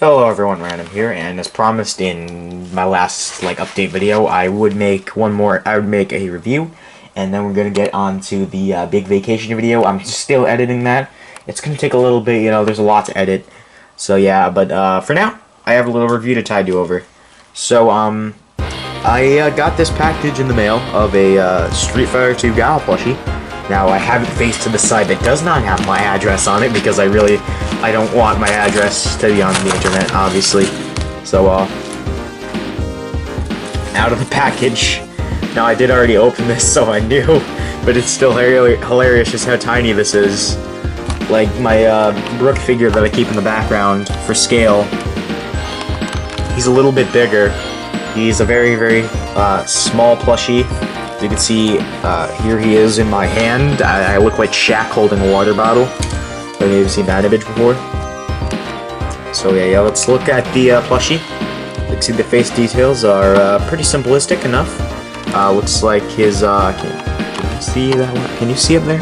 Hello everyone, Random here, and as promised in my last update video, I would make a review, and then we're gonna get on to the big vacation video. I'm still editing that. It's gonna take a little bit, there's a lot to edit. So yeah, but for now, I have a little review to tide you over. So I got this package in the mail of a Street Fighter 2 Guile plushie. Now, I have it faced to the side that does not have my address on it, because I don't want my address to be on the internet, obviously. So, out of the package. Now, I did already open this, so I knew, but it's still hilarious just how tiny this is. Like, my, Brook figure that I keep in the background, for scale, he's a little bit bigger. He's a very, very, small plushie. As you can see, here he is in my hand. I look like Shaq holding a water bottle. Have you ever seen that image before? So yeah, let's look at the plushie. You can see the face details are pretty simplistic enough. Looks like his, can you see that one? Can you see up there?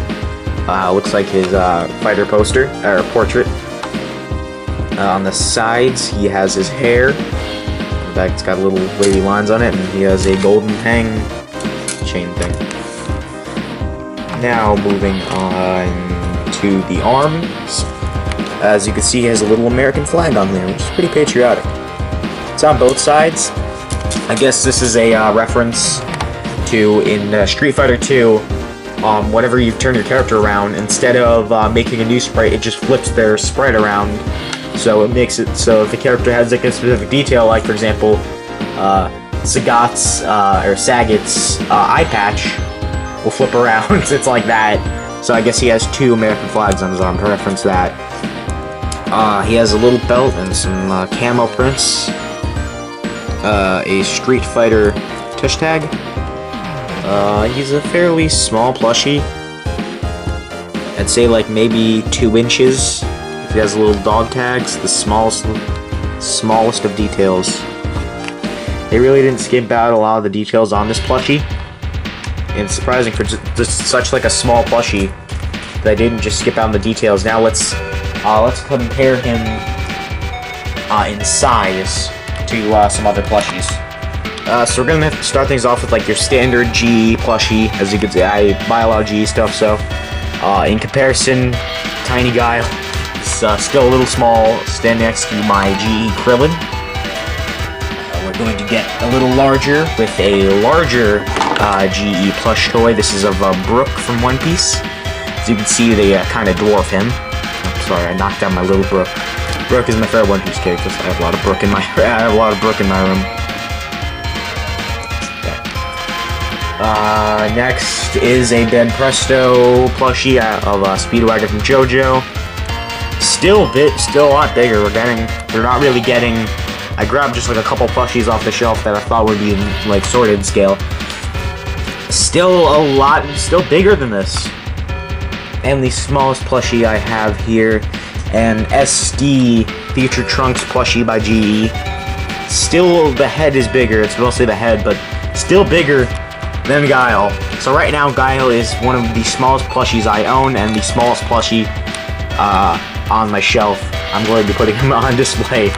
Looks like his fighter poster, or portrait. On the sides, he has his hair. In fact, it's got little wavy lines on it, and he has a golden hang chain thing. Now moving on to the arms. As you can see, he has a little American flag on there, which is pretty patriotic. It's on both sides. I guess this is a reference to, in Street Fighter 2, whenever you turn your character around, instead of making a new sprite, it just flips their sprite around. So it makes it so if the character has like a specific detail, like for example, Sagat's eye patch will flip around. It's like that. So I guess he has two American flags on his arm to reference that. He has a little belt and some camo prints. A Street Fighter tush tag. He's a fairly small plushie. I'd say like maybe 2 inches. He has little dog tags, the smallest of details. They really didn't skimp out a lot of the details on this plushie. And it's surprising for just such like a small plushie that they didn't just skip out the details. Now let's compare him in size to some other plushies. So we're gonna have to start things off with like your standard GE plushie. As you can see, I buy a lot of GE stuff, so in comparison, tiny Guile is still a little small, standing next to my GE Krillin. We're going to get a little larger with a larger GE plush toy. This is of Brook from One Piece. As you can see, they kind of dwarf him. I'm sorry, I knocked down my little Brook. Brook is my favorite One Piece character, so I have a lot of Brook in my room. Next is a Ben Presto plushie of Speedwagon from JoJo. Still a lot bigger. They're not really getting. I grabbed just like a couple plushies off the shelf that I thought would be in like sorted scale. Still bigger than this. And the smallest plushie I have here, an SD Future Trunks plushie by GE. Still, the head is bigger. It's mostly the head, but still bigger than Guile. So right now, Guile is one of the smallest plushies I own, and the smallest plushie on my shelf. I'm going to be putting him on display.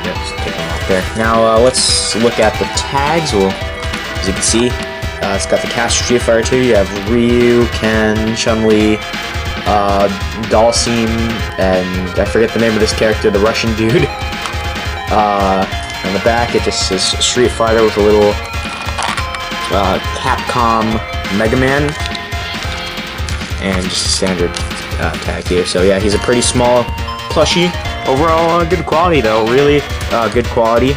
Yep, just take him off there. Now let's look at the tags. Well, as you can see, it's got the cast Street Fighter 2. You have Ryu, Ken, Chun-Li, Dalsim, and I forget the name of this character, the Russian dude. On the back, it just says Street Fighter with a little Capcom Mega Man, and just a standard tag here. So yeah, he's a pretty small plushie. Overall, good quality though, really good quality.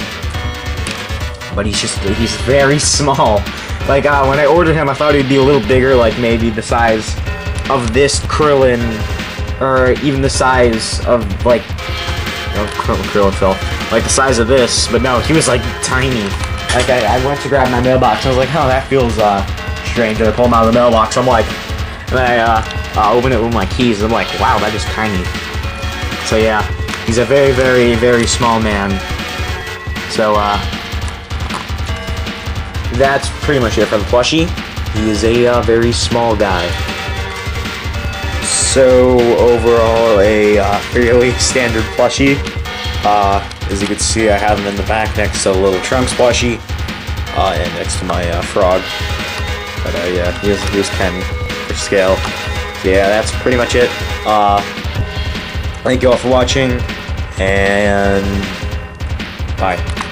But he's very small. Like when I ordered him, I thought he'd be a little bigger, like maybe the size of this Krillin, or even the size of like Krillin fell. Like the size of this, but no, he was like tiny. Like I went to grab my mailbox, and I was like, oh, that feels strange. And I pulled him out of the mailbox. I'm like, and I open it with my keys. And I'm like, wow, that is tiny. So yeah, he's a very, very, very small man. So that's pretty much it for the plushie. He is a very small guy. So overall, a fairly standard plushie. As you can see, I have him in the back next to the little Trunks plushie, and next to my frog. But yeah, here's Ken for scale. So yeah, that's pretty much it. Thank you all for watching, and bye.